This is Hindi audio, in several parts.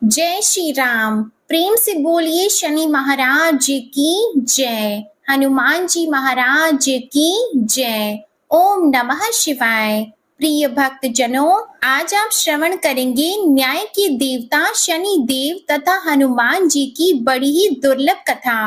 जय श्री राम। प्रेम से बोलिए शनि महाराज की जय, हनुमान जी महाराज की जय। ओम नमः शिवाय। प्रिय भक्त जनों, आज आप श्रवण करेंगे न्याय के देवता शनि देव तथा हनुमान जी की बड़ी ही दुर्लभ कथा।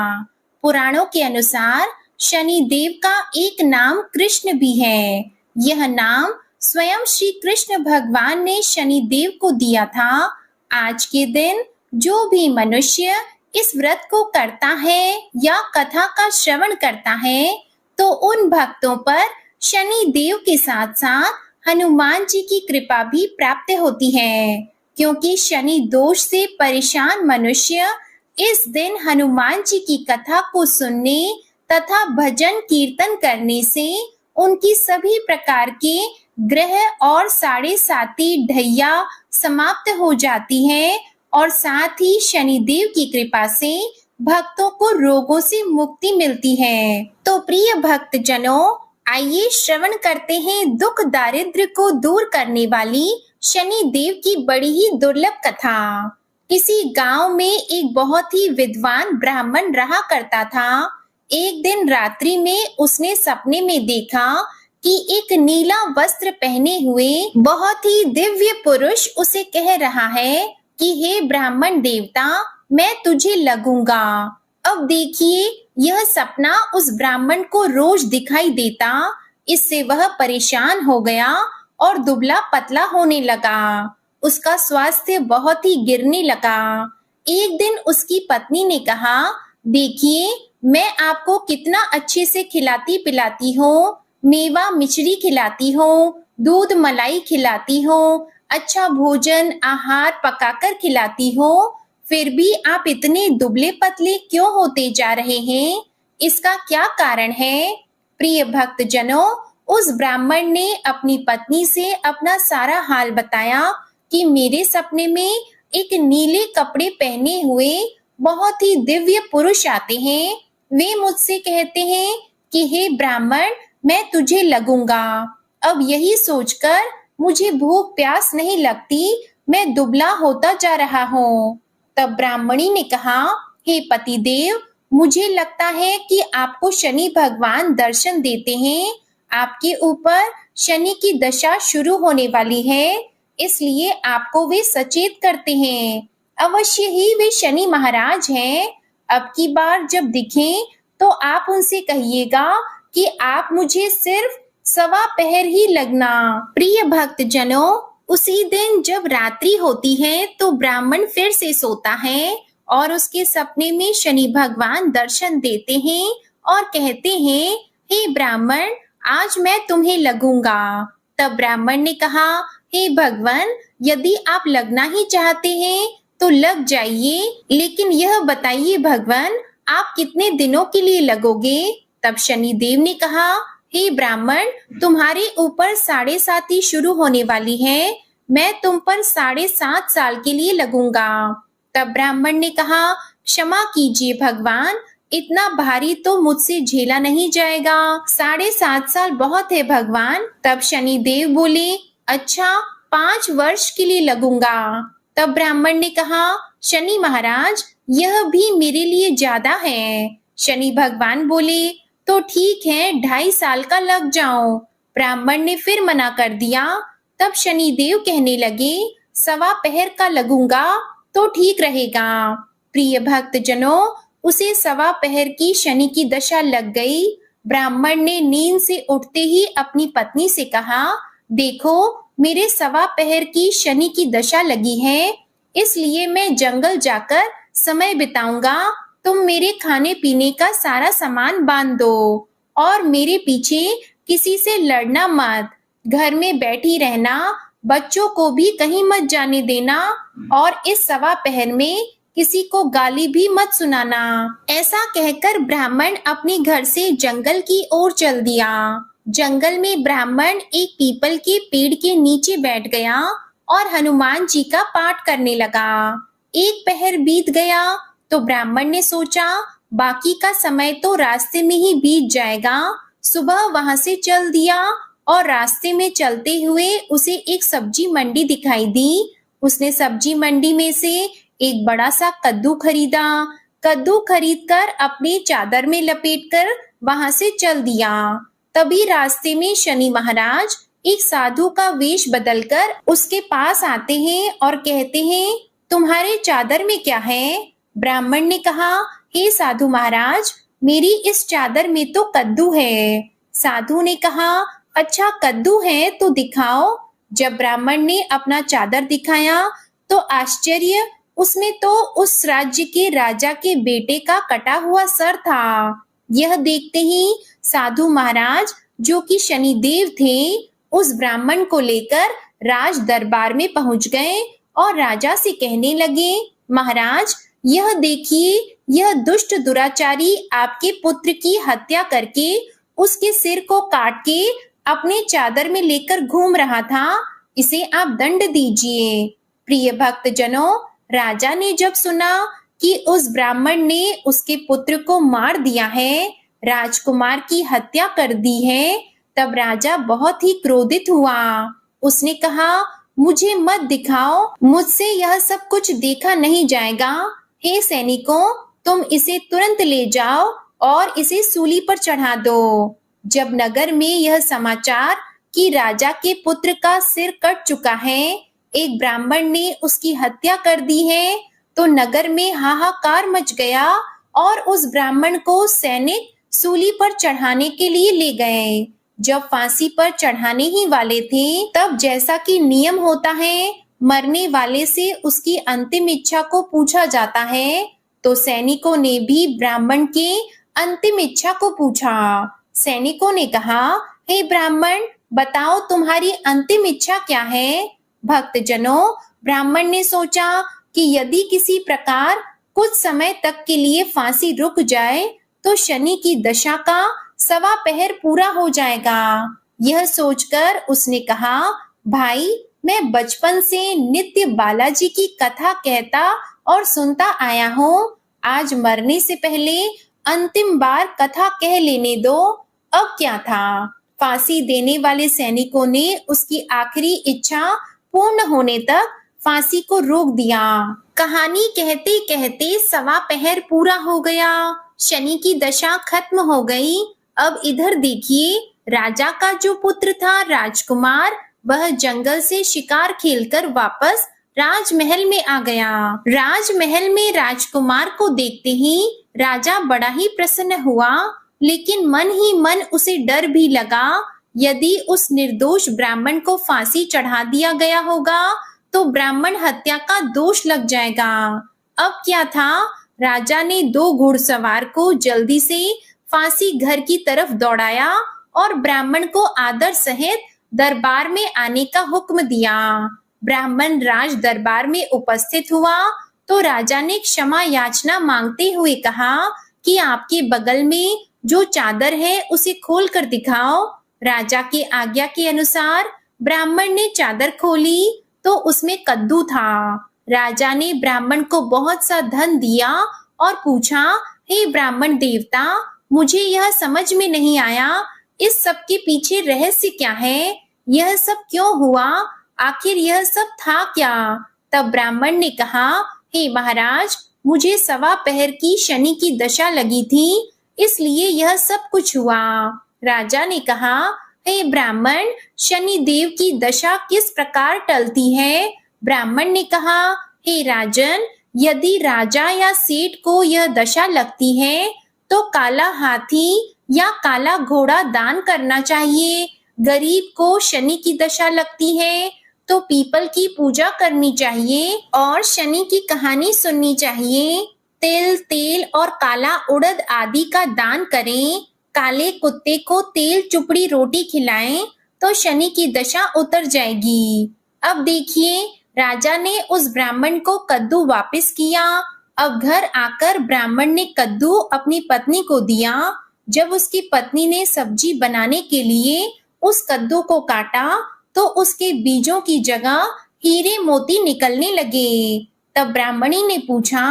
पुराणों के अनुसार शनि देव का एक नाम कृष्ण भी है। यह नाम स्वयं श्री कृष्ण भगवान ने शनि देव को दिया था। आज के दिन जो भी मनुष्य इस व्रत को करता है या कथा का श्रवण करता है, तो उन भक्तों पर शनि देव के साथ साथ हनुमान जी की कृपा भी प्राप्त होती है, क्योंकि शनि दोष से परेशान मनुष्य इस दिन हनुमान जी की कथा को सुनने तथा भजन कीर्तन करने से उनकी सभी प्रकार के ग्रह और साढ़े साती ढैया समाप्त हो जाती है और साथ ही शनिदेव की कृपा से भक्तों को रोगों से मुक्ति मिलती है। तो प्रिय भक्त जनों, आइए श्रवण करते हैं दुख दारिद्र्य को दूर करने वाली शनि देव की बड़ी ही दुर्लभ कथा। किसी गांव में एक बहुत ही विद्वान ब्राह्मण रहा करता था। एक दिन रात्रि में उसने सपने में देखा कि एक नीला वस्त्र पहने हुए बहुत ही दिव्य पुरुष उसे कह रहा है कि हे ब्राह्मण देवता, मैं तुझे लगूंगा। अब देखिए, यह सपना उस ब्राह्मण को रोज दिखाई देता। इससे वह परेशान हो गया और दुबला पतला होने लगा। उसका स्वास्थ्य बहुत ही गिरने लगा। एक दिन उसकी पत्नी ने कहा, देखिए, मैं आपको कितना अच्छे से खिलाती पिलाती हूँ, मेवा मिश्री खिलाती हूँ, दूध मलाई खिलाती हूँ, अच्छा भोजन आहार पकाकर खिलाती हूँ, फिर भी आप इतने दुबले पतले क्यों होते जा रहे हैं? इसका क्या कारण है? प्रिय भक्त जनों, उस ब्राह्मण ने अपनी पत्नी से अपना सारा हाल बताया कि मेरे सपने में एक नीले कपड़े पहने हुए बहुत ही दिव्य पुरुष आते हैं। वे मुझसे कहते हैं कि हे ब्राह्मण, मैं तुझे लगूंगा। अब यही सोचकर मुझे भूख प्यास नहीं लगती, मैं दुबला होता जा रहा हूँ। तब ब्राह्मणी ने कहा, हे पतिदेव, मुझे लगता है कि आपको शनि भगवान दर्शन देते हैं। आपके ऊपर शनि की दशा शुरू होने वाली है, इसलिए आपको वे सचेत करते हैं। अवश्य ही वे शनि महाराज हैं। अब की बार जब दिखें तो आप उनसे कहिएगा कि आप मुझे सिर्फ 1.15 ही लगना। प्रिय भक्त जनों, उसी दिन जब रात्रि होती है तो ब्राह्मण फिर से सोता है और उसके सपने में शनि भगवान दर्शन देते हैं और कहते हैं, हे ब्राह्मण, आज मैं तुम्हें लगूंगा। तब ब्राह्मण ने कहा, हे भगवान, यदि आप लगना ही चाहते हैं तो लग जाइए, लेकिन यह बताइए भगवान, आप कितने दिनों के लिए लगोगे? तब शनि देव ने कहा, हे ब्राह्मण, तुम्हारे ऊपर 7.5 शुरू होने वाली है, मैं तुम पर 7.5 साल के लिए लगूंगा। तब ब्राह्मण ने कहा, क्षमा कीजिए भगवान, इतना भारी तो मुझसे झेला नहीं जाएगा, 7.5 साल बहुत है भगवान। तब शनि देव बोले, अच्छा, 5 वर्ष के लिए लगूंगा। तब ब्राह्मण ने कहा, शनि महाराज, यह भी मेरे लिए ज्यादा है। शनि भगवान बोले, तो ठीक है, 2.5 साल का लग जाओ। ब्राह्मण ने फिर मना कर दिया। तब शनि देव कहने लगे, 1.15 का लगूंगा तो ठीक रहेगा। प्रिय भक्त जनों, उसे 1.15 की शनि की दशा लग गई। ब्राह्मण ने नींद से उठते ही अपनी पत्नी से कहा, देखो, मेरे 1.15 की शनि की दशा लगी है, इसलिए मैं जंगल जाकर समय बिताऊंगा। तुम मेरे खाने पीने का सारा सामान बांध दो और मेरे पीछे किसी से लड़ना मत, घर में बैठी रहना, बच्चों को भी कहीं मत जाने देना और इस 1.15 में किसी को गाली भी मत सुनाना। ऐसा कहकर ब्राह्मण अपने घर से जंगल की ओर चल दिया। जंगल में ब्राह्मण एक पीपल के पेड़ के नीचे बैठ गया और हनुमान जी का पाठ करने लगा। एक पहर बीत गया तो ब्राह्मण ने सोचा, बाकी का समय तो रास्ते में ही बीत जाएगा। सुबह वहां से चल दिया और रास्ते में चलते हुए उसे एक सब्जी मंडी दिखाई दी। उसने सब्जी मंडी में से एक बड़ा सा कद्दू खरीदा। कद्दू खरीदकर अपनी चादर में लपेटकर वहां से चल दिया। तभी रास्ते में शनि महाराज एक साधु का वेश बदलकर उसके पास आते हैं और कहते हैं, तुम्हारे चादर में क्या है? ब्राह्मण ने कहा, हे साधु महाराज, मेरी इस चादर में तो कद्दू है। साधु ने कहा, अच्छा कद्दू है तो दिखाओ। जब ब्राह्मण ने अपना चादर दिखाया तो आश्चर्य, उसमें तो उस राज्य के राजा के बेटे का कटा हुआ सर था। यह देखते ही साधु महाराज, जो कि शनिदेव थे, उस ब्राह्मण को लेकर राज दरबार में पहुंच गए और राजा से कहने लगे, महाराज यह देखिए, यह दुष्ट दुराचारी आपके पुत्र की हत्या करके उसके सिर को काट के अपने चादर में लेकर घूम रहा था, इसे आप दंड दीजिए। प्रिय भक्त जनों, राजा ने जब सुना कि उस ब्राह्मण ने उसके पुत्र को मार दिया है, राजकुमार की हत्या कर दी है, तब राजा बहुत ही क्रोधित हुआ। उसने कहा, मुझे मत दिखाओ, मुझसे यह सब कुछ देखा नहीं जाएगा। हे सैनिकों, तुम इसे तुरंत ले जाओ और इसे सूली पर चढ़ा दो। जब नगर में यह समाचार कि राजा के पुत्र का सिर कट चुका है, एक ब्राह्मण ने उसकी हत्या कर दी है, तो नगर में हाहाकार मच गया और उस ब्राह्मण को सैनिक सूली पर चढ़ाने के लिए ले गए। जब फांसी पर चढ़ाने ही वाले थे, तब जैसा कि नियम होता है, मरने वाले से उसकी अंतिम इच्छा को पूछा जाता है, तो सैनिकों ने भी ब्राह्मण के अंतिम इच्छा को पूछा। सैनिकों ने कहा, हे ब्राह्मण, बताओ तुम्हारी अंतिम इच्छा क्या है? भक्तजनों, ब्राह्मण ने सोचा कि यदि किसी प्रकार कुछ समय तक के लिए फांसी रुक जाए तो शनि की दशा का 1.25 पहर पूरा हो जाएगा। यह सोचकर उसने कहा, भाई, मैं बचपन से नित्य बालाजी की कथा कहता और सुनता आया हूँ। आज मरने से पहले अंतिम बार कथा कह लेने दो। अब क्या था? फांसी देने वाले सैनिकों ने उसकी आखिरी इच्छा पूर्ण होने तक फांसी को रोक दिया। कहानी कहते कहते 1.25 पहर पूरा हो गया। शनि की दशा खत्म हो गई। अब इधर देखिए, राजा का जो पुत्र था राजकुमार, वह जंगल से शिकार खेलकर वापस राजमहल में आ गया। राजमहल में राजकुमार को देखते ही राजा बड़ा ही प्रसन्न हुआ, लेकिन मन ही मन उसे डर भी लगा। यदि उस निर्दोष ब्राह्मण को फांसी चढ़ा दिया गया होगा तो ब्राह्मण हत्या का दोष लग जाएगा। अब क्या था? राजा ने 2 घुड़सवार को जल्दी से फांसी घर की तरफ दौड़ाया और ब्राह्मण को आदर सहित दरबार में आने का हुक्म दिया। ब्राह्मण राज दरबार में उपस्थित हुआ तो राजा ने क्षमा याचना मांगते हुए कहा कि आपके बगल में जो चादर है उसे खोल कर दिखाओ। राजा की आज्ञा के अनुसार ब्राह्मण ने चादर खोली तो उसमें कद्दू था। राजा ने ब्राह्मण को बहुत सा धन दिया और पूछा, हे ब्राह्मण देवता, मुझे यह समझ में नहीं आया, इस सब के पीछे रहस्य क्या है? यह सब क्यों हुआ? आखिर यह सब था क्या? तब ब्राह्मण ने कहा, हे महाराज, मुझे 1.25 पहर की शनि की दशा लगी थी, इसलिए यह सब कुछ हुआ। राजा ने कहा, हे ब्राह्मण, शनि देव की दशा किस प्रकार टलती है? ब्राह्मण ने कहा, हे राजन, यदि राजा या सेठ को यह दशा लगती है तो काला हाथी या काला घोड़ा दान करना चाहिए। गरीब को शनि की दशा लगती है तो पीपल की पूजा करनी चाहिए और शनि की कहानी सुननी चाहिए। तिल, तेल और काला उड़द आदि का दान करें। काले कुत्ते को तेल चुपड़ी रोटी खिलाएं तो शनि की दशा उतर जाएगी। अब देखिए, राजा ने उस ब्राह्मण को कद्दू वापस किया। अब घर आकर ब्राह्मण ने कद्दू अपनी पत्नी को दिया। जब उसकी पत्नी ने सब्जी बनाने के लिए उस कद्दू को काटा तो उसके बीजों की जगह हीरे मोती निकलने लगे। तब ब्राह्मणी ने पूछा,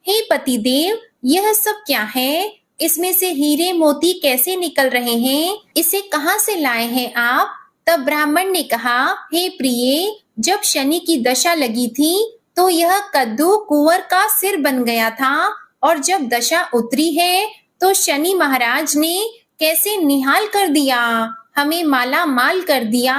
हे पतिदेव, यह सब क्या है? इसमें से हीरे मोती कैसे निकल रहे हैं? इसे कहाँ से लाए हैं आप? तब ब्राह्मण ने कहा, हे प्रिय, जब शनि की दशा लगी थी तो यह कद्दू कुंवर का सिर बन गया था, और जब दशा उतरी है तो शनि महाराज ने कैसे निहाल कर दिया, हमें माला माल कर दिया।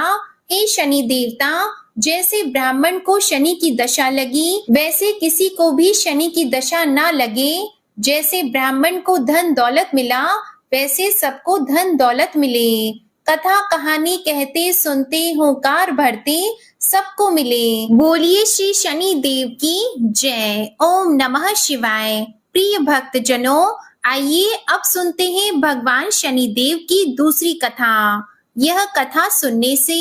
हे शनि देवता, जैसे ब्राह्मण को शनि की दशा लगी, वैसे किसी को भी शनि की दशा ना लगे। जैसे ब्राह्मण को धन दौलत मिला, वैसे सबको धन दौलत मिले। कथा कहानी कहते सुनते होकार भरते सबको मिले। बोलिए श्री शनि देव की जय। ओम नमः शिवाय। प्रिय भक्त जनों, आइए अब सुनते हैं भगवान शनि देव की दूसरी कथा। यह कथा सुनने से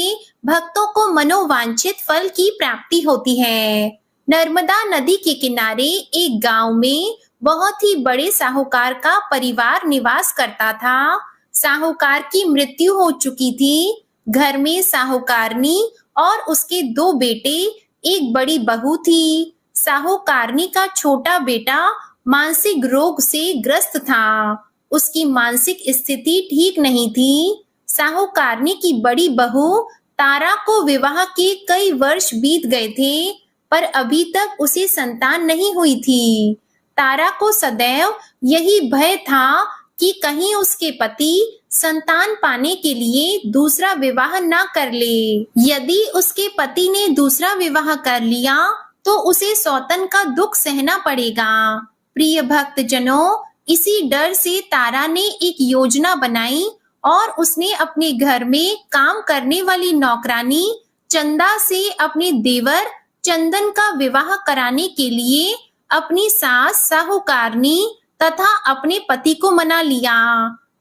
भक्तों को मनोवांछित फल की प्राप्ति होती है। नर्मदा नदी के किनारे एक गांव में बहुत ही बड़े साहूकार का परिवार निवास करता था। साहूकार की मृत्यु हो चुकी थी। घर में साहूकारनी और उसके 2 बेटे, एक बड़ी बहू थी। साहूकारनी का छोटा बेटा मानसिक रोग से ग्रस्त था। उसकी मानसिक स्थिति ठीक नहीं थी। साहूकारनी की बड़ी बहू तारा को विवाह के कई वर्ष बीत गए थे, पर अभी तक उसे संतान नहीं हुई थी। तारा को सदैव यही भय था कि कहीं उसके पति संतान पाने के लिए दूसरा विवाह ना कर ले। यदि उसके पति ने दूसरा विवाह कर लिया तो उसे सौतन का दुख सहना पड़ेगा। प्रिय भक्त जनों, इसी डर से तारा ने एक योजना बनाई और उसने अपने घर में काम करने वाली नौकरानी चंदा से अपने देवर चंदन का विवाह कराने के लिए अपनी सास साहूकारनी तथा अपने पति को मना लिया।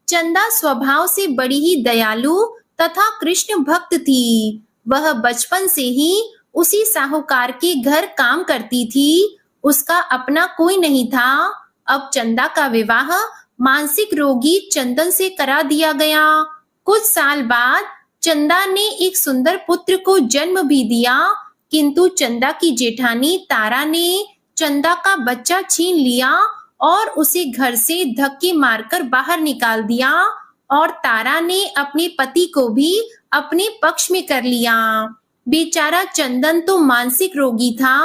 चंदा स्वभाव से बड़ी ही दयालु तथा कृष्ण भक्त थी। वह बचपन से ही उसी साहूकार के घर काम करती थी। उसका अपना कोई नहीं था। अब चंदा का विवाह मानसिक रोगी चंदन से करा दिया गया। कुछ साल बाद चंदा ने एक सुंदर पुत्र को जन्म भी दिया, किंतु चंदा की जेठानी तारा ने चंदा का बच्चा छीन लिया और उसे घर से धक्के मारकर बाहर निकाल दिया, और तारा ने अपने पति को भी अपने पक्ष में कर लिया। बेचारा चंदन तो मानसिक रोगी था,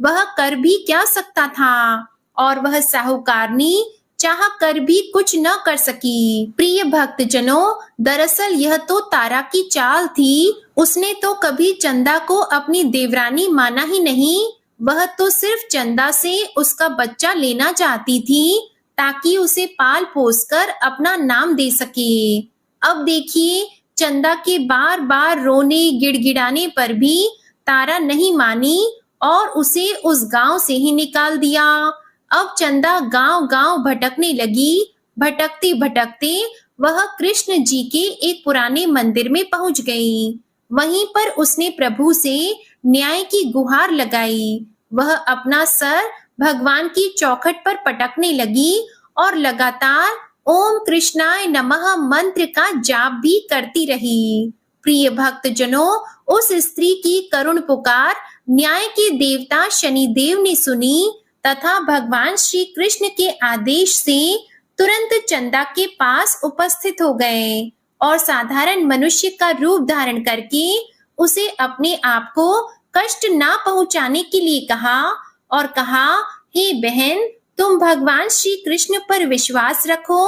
वह कर भी क्या सकता था, और वह साहूकारनी चाह कर भी कुछ न कर सकी। प्रिय भक्त जनों, दरअसल यह तो तारा की चाल थी। उसने तो कभी चंदा को अपनी देवरानी माना ही नहीं। वह तो सिर्फ चंदा से उसका बच्चा लेना चाहती थी ताकि उसे पाल पोस कर अपना नाम दे सके। अब देखिए, चंदा के बार बार रोने गिड़गिड़ाने पर भी तारा नहीं मानी और उसे उस गांव से ही निकाल दिया। अब चंदा गांव गांव भटकने लगी। भटकते भटकते वह कृष्ण जी के एक पुराने मंदिर में पहुंच गई। वहीं पर उसने प्रभु से न्याय की गुहार लगाई। वह अपना सर भगवान की चौखट पर पटकने लगी और लगातार ओम कृष्णाय नमः मंत्र का जाप भी करती रही। प्रिय भक्त जनों, उस स्त्री की करुण पुकार न्याय के देवता शनिदेव ने सुनी तथा भगवान श्री कृष्ण के आदेश से तुरंत चंदा के पास उपस्थित हो गए और साधारण मनुष्य का रूप धारण करके उसे अपने आप को कष्ट ना पहुंचाने के लिए कहा और कहा, हे बहन, तुम भगवान श्री कृष्ण पर विश्वास रखो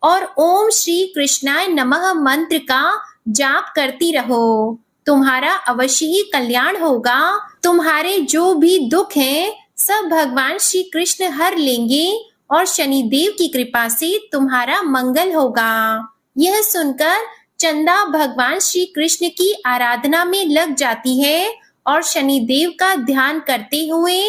और ओम श्री कृष्णाय नमः मंत्र का जाप करती रहो। तुम्हारा अवश्य ही कल्याण होगा। तुम्हारे जो भी दुख हैं सब भगवान श्री कृष्ण हर लेंगे और शनिदेव की कृपा से तुम्हारा मंगल होगा। यह सुनकर चंदा भगवान श्री कृष्ण की आराधना में लग जाती है और शनिदेव का ध्यान करते हुए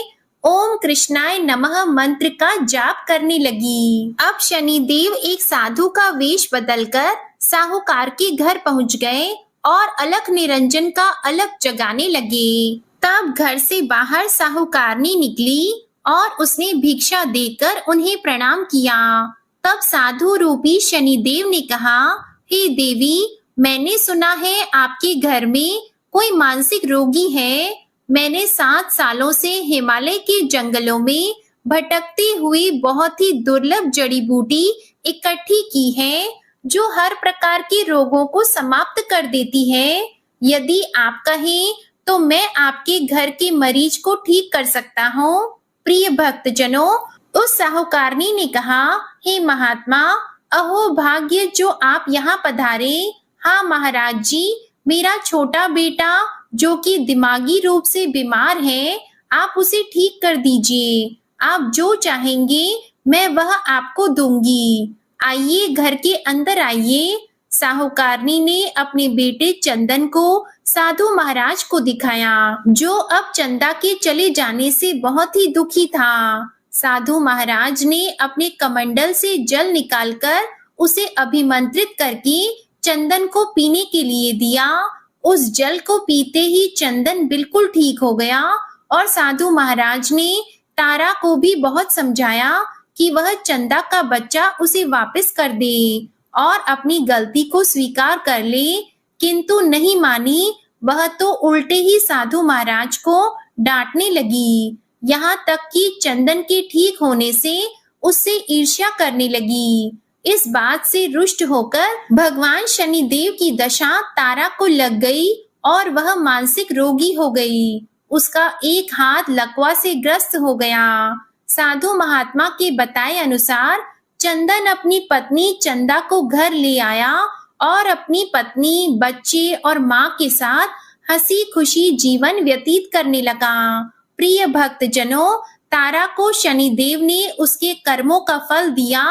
ओम कृष्णाय नमः मंत्र का जाप करने लगी। अब शनिदेव एक साधु का वेश बदलकर साहूकार के घर पहुंच गए और अलख निरंजन का अलख जगाने लगे। तब घर से बाहर साहूकारनी निकली और उसने भिक्षा देकर उन्हें प्रणाम किया। तब साधु रूपी शनिदेव ने कहा, हे देवी, मैंने सुना है आपके घर में कोई मानसिक रोगी है। मैंने 7 सालों से हिमालय के जंगलों में भटकती हुई बहुत ही दुर्लभ जड़ी बूटी इकट्ठी की है जो हर प्रकार के रोगों को समाप्त कर देती है। यदि आप कहें तो मैं आपके घर के मरीज को ठीक कर सकता हूँ। प्रिय भक्तजनों, उस साहूकारनी ने कहा, हे महात्मा, अहो भाग्य जो आप यहाँ पधारे। हाँ महाराज जी, मेरा छोटा बेटा जो कि दिमागी रूप से बीमार है, आप उसे ठीक कर दीजिए। आप जो चाहेंगे मैं वह आपको दूंगी। आइए, घर के अंदर आइए। साहूकारनी ने अपने बेटे चंदन को साधु महाराज को दिखाया, जो अब चंदा के चले जाने से बहुत ही दुखी था। साधु महाराज ने अपने कमंडल से जल निकालकर उसे अभिमंत्रित करके चंदन को पीने के लिए दिया। उस जल को पीते ही चंदन बिल्कुल ठीक हो गया और साधु महाराज ने तारा को भी बहुत समझाया कि वह चंदा का बच्चा उसे वापस कर दे और अपनी गलती को स्वीकार कर ले, किंतु नहीं मानी। वह तो उल्टे ही साधु महाराज को डांटने लगी, यहाँ तक कि चंदन के ठीक होने से उससे ईर्ष्या करने लगी। इस बात से रुष्ट होकर भगवान शनिदेव की दशा तारा को लग गई और वह मानसिक रोगी हो गई। उसका एक हाथ लकवा से ग्रस्त हो गया। साधु महात्मा के बताए अनुसार चंदन अपनी पत्नी चंदा को घर ले आया और अपनी पत्नी, बच्चे और माँ के साथ हंसी खुशी जीवन व्यतीत करने लगा। प्रिय भक्तजनों, तारा को शनिदेव ने उसके कर्मों का फल दिया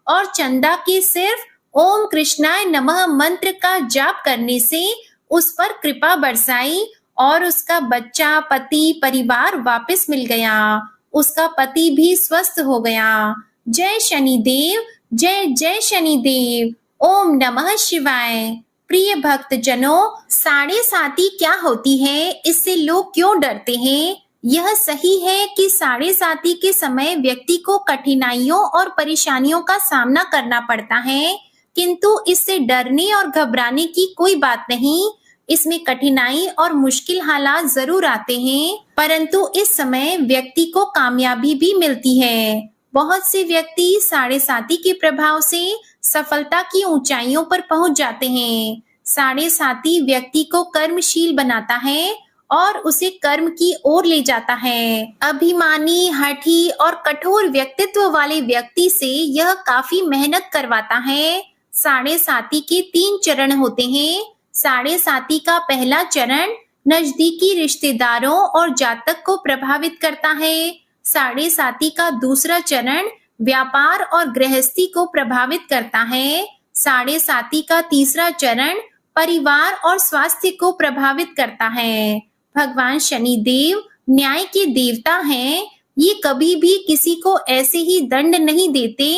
और चंदा के सिर्फ ओम कृष्णाय नमः मंत्र का जाप करने से उस पर कृपा बरसाई और उसका बच्चा, पति, परिवार वापस मिल गया। उसका पति भी स्वस्थ हो गया। जय शनिदेव, जय जय शनिदेव। ओम नमः शिवाय। प्रिय भक्तजनों, साढ़े साती क्या होती है, इससे लोग क्यों डरते हैं? यह सही है कि साढ़े साती के समय व्यक्ति को कठिनाइयों और परेशानियों का सामना करना पड़ता है, किंतु इससे डरने और घबराने की कोई बात नहीं। इसमें कठिनाई और मुश्किल हालात जरूर आते हैं, परंतु इस समय व्यक्ति को कामयाबी भी मिलती है। बहुत से व्यक्ति साढ़े साती के प्रभाव से सफलता की ऊंचाइयों पर पहुंच जाते हैं। साढ़े साती व्यक्ति को कर्मशील बनाता है और उसे कर्म की ओर ले जाता है। अभिमानी, हठी और कठोर व्यक्तित्व वाले व्यक्ति से यह काफी मेहनत करवाता है। साढ़े साती के 3 चरण होते हैं। साढ़े साती का पहला चरण नजदीकी रिश्तेदारों और जातक को प्रभावित करता है। साढ़े साती का दूसरा चरण व्यापार और गृहस्थी को प्रभावित करता है। साढ़े साती का तीसरा चरण परिवार और स्वास्थ्य को प्रभावित करता है। भगवान शनिदेव न्याय के देवता हैं। ये कभी भी किसी को ऐसे ही दंड नहीं देते।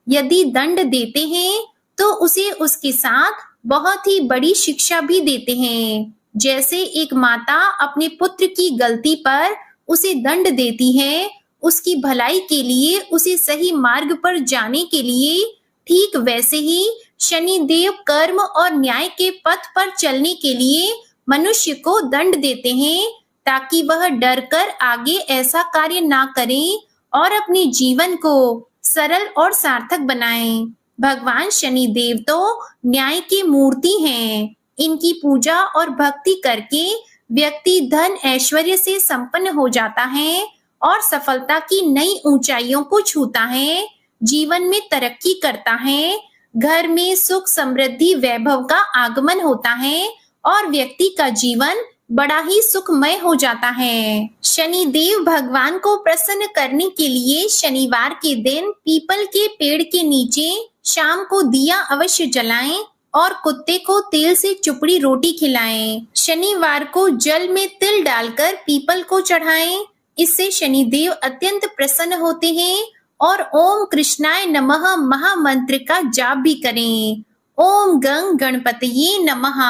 यदि दंड देते हैं तो उसे उसके साथ बहुत ही बड़ी शिक्षा भी देते हैं। जैसे एक माता अपने पुत्र की गलती पर उसे दंड देती है, उसकी भलाई के लिए, उसे सही मार्ग पर जाने के लिए, ठीक वैसे ही शनिदेव कर्म और न्याय के पथ पर चलने के लिए मनुष्य को दंड देते हैं, ताकि वह डरकर आगे ऐसा कार्य ना करें और अपने जीवन को सरल और सार्थक बनाएं। भगवान शनिदेव तो न्याय की मूर्ति हैं। इनकी पूजा और भक्ति करके व्यक्ति धन ऐश्वर्य से संपन्न हो जाता है और सफलता की नई ऊंचाइयों को छूता है, जीवन में तरक्की करता है, घर में सुख समृद्धि वैभव का आगमन होता है और व्यक्ति का जीवन बड़ा ही सुखमय हो जाता है। शनिदेव भगवान को प्रसन्न करने के लिए शनिवार के दिन पीपल के पेड़ के नीचे शाम को दिया अवश्य जलाएं और कुत्ते को तेल से चुपड़ी रोटी खिलाएं। शनिवार को जल में तिल डालकर पीपल को चढ़ाएं। इससे शनिदेव अत्यंत प्रसन्न होते हैं और ओम कृष्णाय नमः महामंत्र का जाप भी करें। ओम गंग गणपतये नमः।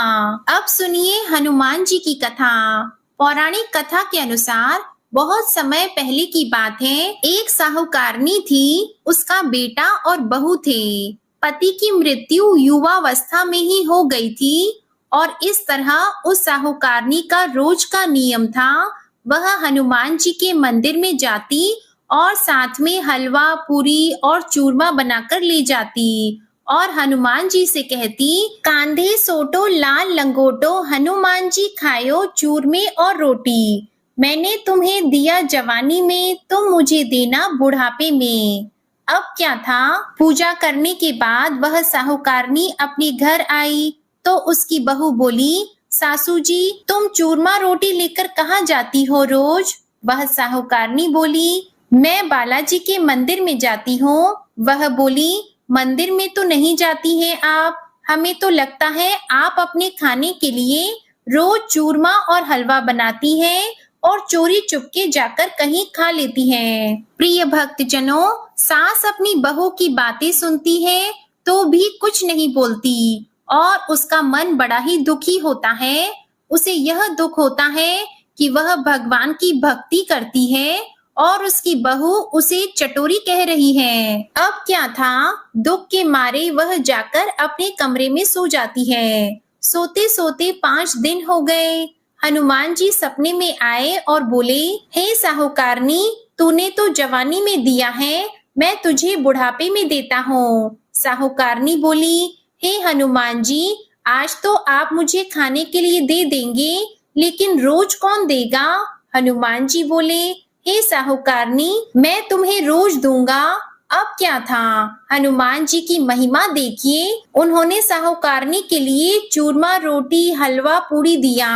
अब सुनिए हनुमान जी की कथा। पौराणिक कथा के अनुसार बहुत समय पहले की बात है, एक साहूकारनी थी, उसका बेटा और बहू थे। पति की मृत्यु युवावस्था में ही हो गई थी और इस तरह उस साहूकारनी का रोज का नियम था, वह हनुमान जी के मंदिर में जाती और साथ में हलवा, पूरी और चूरमा बनाकर ले जाती और हनुमान जी से कहती, कांधे सोटो लाल लंगोटो, हनुमान जी खायो चूरमे और रोटी। मैंने तुम्हें दिया जवानी में, तुम मुझे देना बुढ़ापे में। अब क्या था, पूजा करने के बाद वह साहूकारनी अपने घर आई तो उसकी बहू बोली, सासू जी तुम चूरमा रोटी लेकर कहाँ जाती हो रोज? वह साहूकारनी बोली, मैं बालाजी के मंदिर में जाती हूँ। वह बोली, मंदिर में तो नहीं जाती हैं आप, हमें तो लगता है आप अपने खाने के लिए रोज चूरमा और हलवा बनाती हैं और चोरी चुपके जाकर कहीं खा लेती हैं। प्रिय भक्तजनों, सास अपनी बहू की बातें सुनती है तो भी कुछ नहीं बोलती और उसका मन बड़ा ही दुखी होता है। उसे यह दुख होता है कि वह भगवान की भक्ति करती है और उसकी बहू उसे चटोरी कह रही है। अब क्या था, दुख के मारे वह जाकर अपने कमरे में सो जाती है। सोते सोते 5 दिन हो गए। हनुमान जी सपने में आए और बोले, हे साहूकारनी, तूने तो जवानी में दिया है, मैं तुझे बुढ़ापे में देता हूँ। साहूकारनी बोली, हे हनुमान जी, आज तो आप मुझे खाने के लिए दे देंगे, लेकिन रोज कौन देगा? हनुमान जी बोले, हे साहूकारनी, मैं तुम्हें रोज दूंगा। अब क्या था, हनुमान जी की महिमा देखिए, उन्होंने साहूकारनी के लिए चूरमा रोटी हलवा पूड़ी दिया।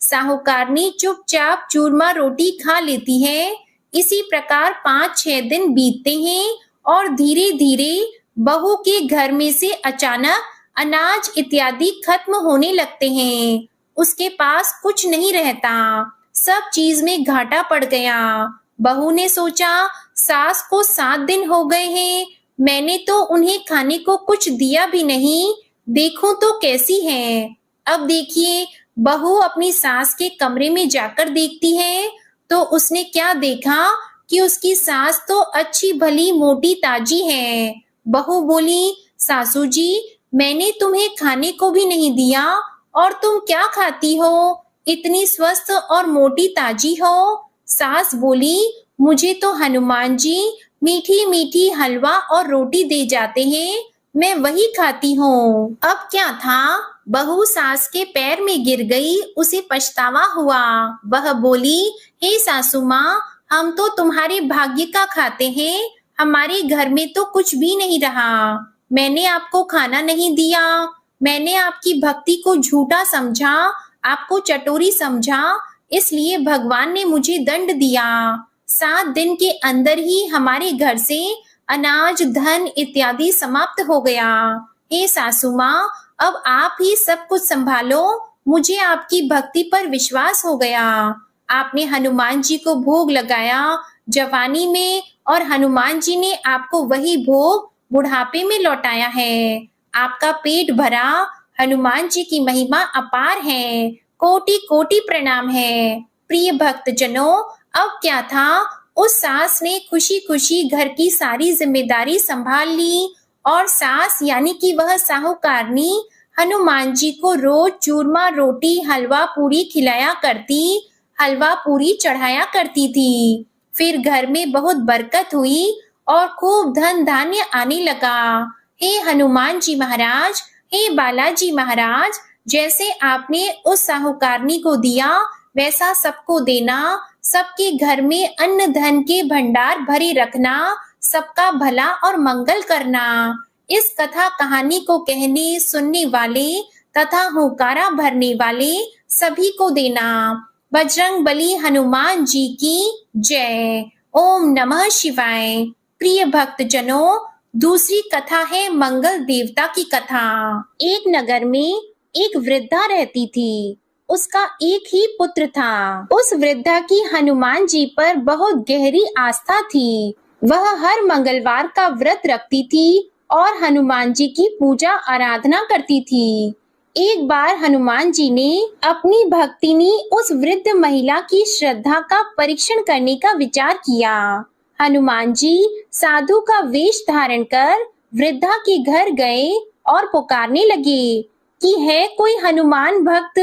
साहूकारनी चुपचाप चूरमा रोटी खा लेती है। इसी प्रकार 5-6 दिन बीतते हैं और धीरे धीरे बहू के घर में से अचानक अनाज इत्यादि खत्म होने लगते हैं। उसके पास कुछ नहीं रहता, सब चीज में घाटा पड़ गया। बहू ने सोचा, सास को 7 दिन हो गए हैं, मैंने तो उन्हें खाने को कुछ दिया भी नहीं, देखूं तो कैसी है। अब देखिए, बहू अपनी सास के कमरे में जाकर देखती है तो उसने क्या देखा कि उसकी सास तो अच्छी भली मोटी ताजी है। बहू बोली, सासू जी, मैंने तुम्हें खाने को भी नहीं दिया और तुम क्या खाती हो, इतनी स्वस्थ और मोटी ताजी हो। सास बोली, मुझे तो हनुमान जी मीठी मीठी हलवा और रोटी दे जाते हैं, मैं वही खाती हूँ। अब क्या था, बहू सास के पैर में गिर गई, उसे पछतावा हुआ। वह बोली, हे सासू माँ, हम तो तुम्हारे भाग्य का खाते हैं, हमारे घर में तो कुछ भी नहीं रहा। मैंने आपको खाना नहीं दिया, मैंने आपकी भक्ति को झूठा समझा, आपको चटोरी समझा, इसलिए भगवान ने मुझे दंड दिया। 7 दिन के अंदर ही हमारे घर से अनाज धन इत्यादि समाप्त हो गया। हे सासू माँ, अब आप ही सब कुछ संभालो, मुझे आपकी भक्ति पर विश्वास हो गया। आपने हनुमान जी को भोग लगाया जवानी में और हनुमान जी ने आपको वही भोग बुढ़ापे में लौटाया है। आपका पेट भरा, हनुमान जी की महिमा अपार है, कोटि कोटि प्रणाम है। प्रिय भक्तजनों, अब क्या था, उस सास ने खुशी खुशी घर की सारी जिम्मेदारी संभाल ली और सास यानी कि वह साहूकारनी हनुमान जी को रोज चूरमा रोटी हलवा पूरी खिलाया करती, हलवा पूरी चढ़ाया करती थी। फिर घर में बहुत बरकत हुई और खूब धन धान्य आने लगा। हे हनुमान जी महाराज, हे बालाजी महाराज, जैसे आपने उस साहूकारनी को दिया वैसा सबको देना, सबके घर में अन्न धन के भंडार भरे रखना, सबका भला और मंगल करना। इस कथा कहानी को कहने सुनने वाले तथा हुंकारा भरने वाले सभी को देना। बजरंगबली हनुमान जी की जय। ओम नमः शिवाय। प्रिय भक्तजनों, दूसरी कथा है मंगल देवता की कथा। एक नगर में एक वृद्धा रहती थी, उसका एक ही पुत्र था। उस वृद्धा की हनुमान जी पर बहुत गहरी आस्था थी। वह हर मंगलवार का व्रत रखती थी और हनुमान जी की पूजा आराधना करती थी। एक बार हनुमान जी ने अपनी भक्तिनी उस वृद्ध महिला की श्रद्धा का परीक्षण करने का विचार किया। हनुमान जी साधु का वेश धारण कर वृद्धा के घर गए और पुकारने लगे कि है कोई हनुमान भक्त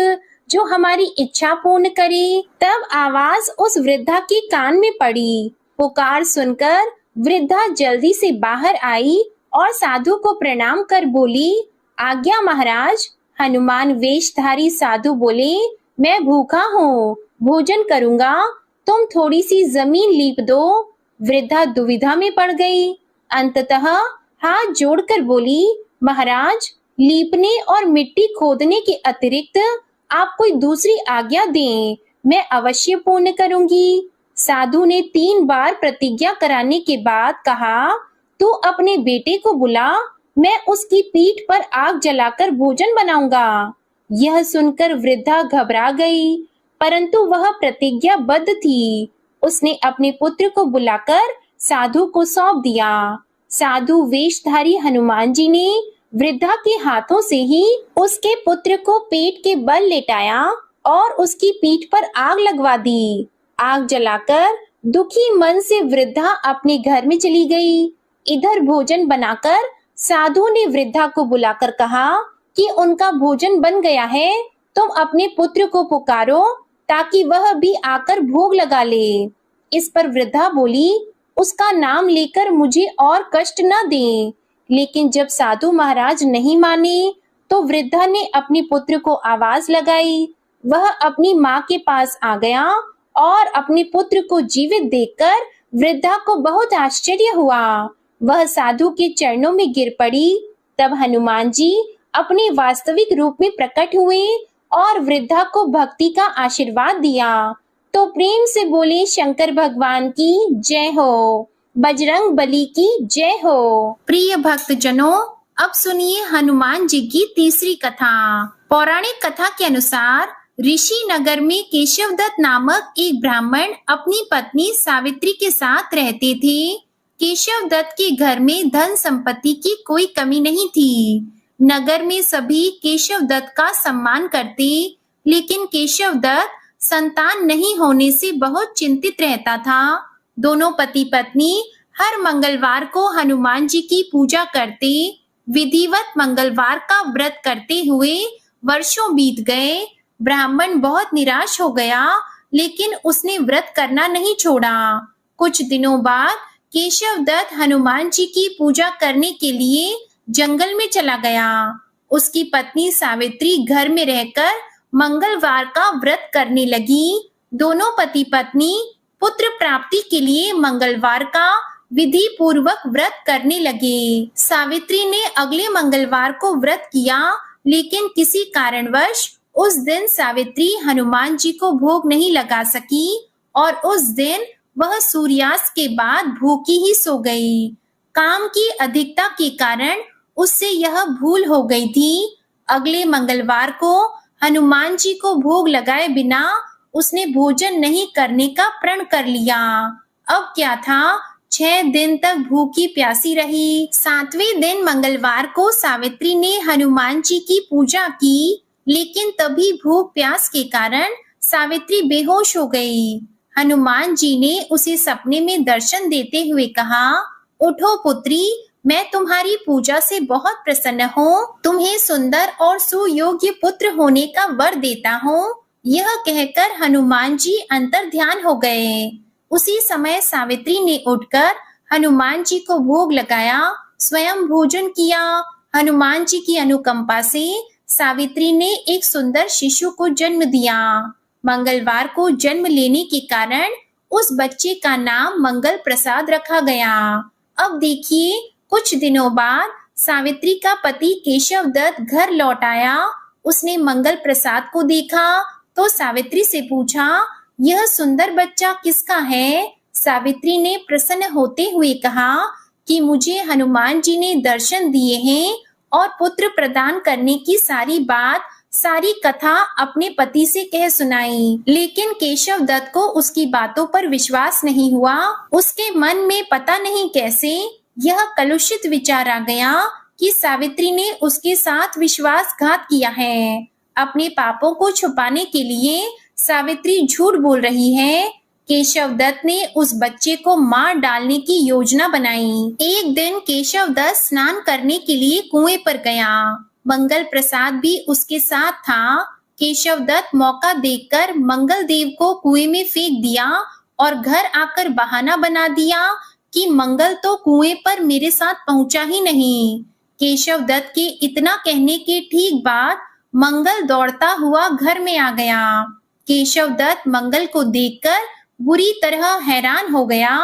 जो हमारी इच्छा पूर्ण करे। तब आवाज उस वृद्धा के कान में पड़ी। पुकार सुनकर वृद्धा जल्दी से बाहर आई और साधु को प्रणाम कर बोली, आज्ञा महाराज। हनुमान वेशधारी साधु बोले, मैं भूखा हूँ, भोजन करूंगा, तुम थोड़ी सी जमीन लीप दो। वृद्धा दुविधा में पड़ गई। अंततः हाथ जोड़कर बोली, महाराज, लीपने और मिट्टी खोदने के अतिरिक्त आप कोई दूसरी आज्ञा दें, मैं अवश्य पूर्ण करूंगी। साधु ने 3 बार प्रतिज्ञा कराने के बाद कहा, तू अपने बेटे को बुला, मैं उसकी पीठ पर आग जलाकर भोजन बनाऊंगा। यह सुनकर वृद्धा घबरा गई, परंतु वह प्रतिज्ञाबद्ध थी। उसने अपने पुत्र को बुलाकर साधु को सौंप दिया। साधु वेशधारी हनुमान जी ने वृद्धा के हाथों से ही उसके पुत्र को पेट के बल लेटाया और उसकी पीठ पर आग लगवा दी। आग जलाकर दुखी मन से वृद्धा अपने घर में चली गई। इधर भोजन बनाकर साधु ने वृद्धा को बुलाकर कहा कि उनका भोजन बन गया है, तुम अपने पुत्र को पुकारो ताकि वह भी आकर भोग लगा ले। इस पर वृद्धा बोली, उसका नाम लेकर मुझे और कष्ट न दें। लेकिन जब साधु महाराज नहीं माने, तो वृद्धा ने अपने पुत्र को आवाज लगाई। वह अपनी माँ के पास आ गया और अपने पुत्र को जीवित देखकर वृद्धा को बहुत आश्चर्य हुआ। वह साधु के चरणों में गिर पड़ी। तब हनुमान जी अपने वास्तविक रूप में प्रकट हुए और वृद्धा को भक्ति का आशीर्वाद दिया। तो प्रेम से बोले, शंकर भगवान की जय हो, बजरंग बली की जय हो। प्रिय भक्त जनों, अब सुनिए हनुमान जी की तीसरी कथा। पौराणिक कथा के अनुसार ऋषि नगर में केशवदत्त नामक एक ब्राह्मण अपनी पत्नी सावित्री के साथ रहते थे। केशवदत्त के घर में धन संपत्ति की कोई कमी नहीं थी। नगर में सभी केशवदत्त का सम्मान करते, लेकिन केशवदत्त संतान नहीं होने से बहुत चिंतित रहता था। दोनों पति पत्नी हर मंगलवार को हनुमान जी की पूजा करते। विधिवत मंगलवार का व्रत करते हुए वर्षों बीत गए। ब्राह्मण बहुत निराश हो गया, लेकिन उसने व्रत करना नहीं छोड़ा। कुछ दिनों बाद केशवदत्त हनुमान जी की पूजा करने के लिए जंगल में चला गया। उसकी पत्नी सावित्री घर में रहकर मंगलवार का व्रत करने लगी। दोनों पति पत्नी पुत्र प्राप्ति के लिए मंगलवार का विधि पूर्वक व्रत करने लगे। सावित्री ने अगले मंगलवार को व्रत किया, लेकिन किसी कारणवश उस दिन सावित्री हनुमान जी को भोग नहीं लगा सकी और उस दिन वह सूर्यास्त के बाद भूखी ही सो गई। काम की अधिकता के कारण उससे यह भूल हो गई थी। अगले मंगलवार को हनुमान जी को भोग लगाए बिना उसने भोजन नहीं करने का प्रण कर लिया। अब क्या था, 6 दिन तक भूखी प्यासी रही। 7वें दिन मंगलवार को सावित्री ने हनुमान जी की पूजा की, लेकिन तभी भूख प्यास के कारण सावित्री बेहोश हो गई। हनुमान जी ने उसे सपने में दर्शन देते हुए कहा, उठो पुत्री, मैं तुम्हारी पूजा से बहुत प्रसन्न हूँ। तुम्हें सुंदर और सुयोग्य पुत्र होने का वर देता हूँ। यह कहकर हनुमान जी अंतर ध्यान हो गए। उसी समय सावित्री ने उठकर हनुमान जी को भोग लगाया, स्वयं भोजन किया। हनुमान जी की अनुकंपा से सावित्री ने एक सुंदर शिशु को जन्म दिया। मंगलवार को जन्म लेने के कारण उस बच्चे का नाम मंगल प्रसाद रखा गया। अब देखिए, कुछ दिनों बाद सावित्री का पति केशवदत्त घर लौट आया। उसने मंगल प्रसाद को देखा तो सावित्री से पूछा, यह सुंदर बच्चा किसका है? सावित्री ने प्रसन्न होते हुए कहा कि मुझे हनुमान जी ने दर्शन दिए हैं और पुत्र प्रदान करने की सारी कथा अपने पति से कह सुनाई। लेकिन केशवदत्त को उसकी बातों पर विश्वास नहीं हुआ। उसके मन में पता नहीं कैसे यह कलुषित विचार आ गया कि सावित्री ने उसके साथ विश्वासघात किया है। अपने पापों को छुपाने के लिए सावित्री झूठ बोल रही है। केशवदत्त ने उस बच्चे को मार डालने की योजना बनाई। एक दिन केशवदत्त स्नान करने के लिए कुएं पर गया। मंगल प्रसाद भी उसके साथ था। केशवदत्त मौका देखकर मंगल देव को कुएं में फेंक दिया और घर आकर बहाना बना दिया कि मंगल तो कुएं पर मेरे साथ पहुंचा ही नहीं। केशव दत्त के इतना कहने के ठीक बाद मंगल दौड़ता हुआ घर में आ गया। केशव दत्त मंगल को देखकर बुरी तरह हैरान हो गया।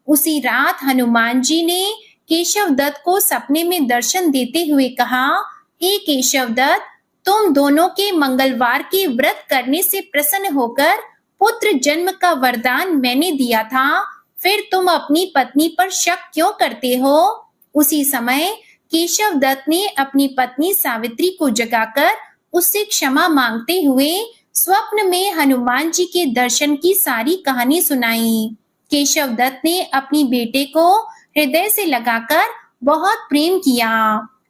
उसी रात हनुमान जी ने केशव दत्त को सपने में दर्शन देते हुए कहा, हे केशव दत्त, तुम दोनों के मंगलवार के व्रत करने से प्रसन्न होकर पुत्र जन्म का वरदान मैंने दिया था, फिर तुम अपनी पत्नी पर शक क्यों करते हो? उसी समय केशव दत्त ने अपनी पत्नी सावित्री को जगाकर उससे क्षमा मांगते हुए स्वप्न में हनुमान जी के दर्शन की सारी कहानी सुनाई। केशव दत्त ने अपनी बेटे को हृदय से लगाकर बहुत प्रेम किया।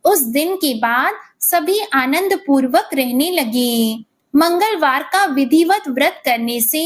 उस दिन के बाद सभी आनंद पूर्वक रहने लगे। मंगलवार का विधिवत व्रत करने से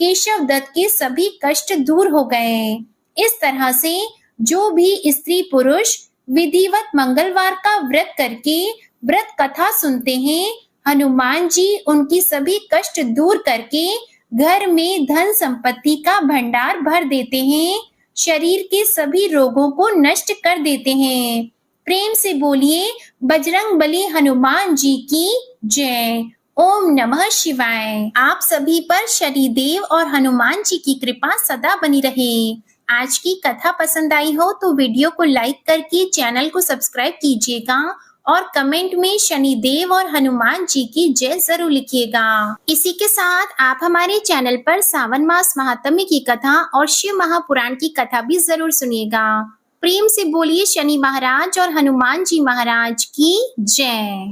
केशव दत्त के सभी कष्ट दूर हो गए। इस तरह से जो भी स्त्री पुरुष विधिवत मंगलवार का व्रत करके व्रत कथा सुनते हैं, हनुमान जी उनकी सभी कष्ट दूर करके घर में धन संपत्ति का भंडार भर देते हैं, शरीर के सभी रोगों को नष्ट कर देते हैं। प्रेम से बोलिए बजरंगबली हनुमान जी की जय। ओम नमः शिवाय। आप सभी पर शनिदेव और हनुमान जी की कृपा सदा बनी रहे। आज की कथा पसंद आई हो तो वीडियो को लाइक करके चैनल को सब्सक्राइब कीजिएगा और कमेंट में शनिदेव और हनुमान जी की जय जरूर लिखिएगा। इसी के साथ आप हमारे चैनल पर सावन मास महात्म्य की कथा और शिव महापुराण की कथा भी जरूर सुनिएगा। प्रेम से बोलिए शनि महाराज और हनुमान जी महाराज की जय।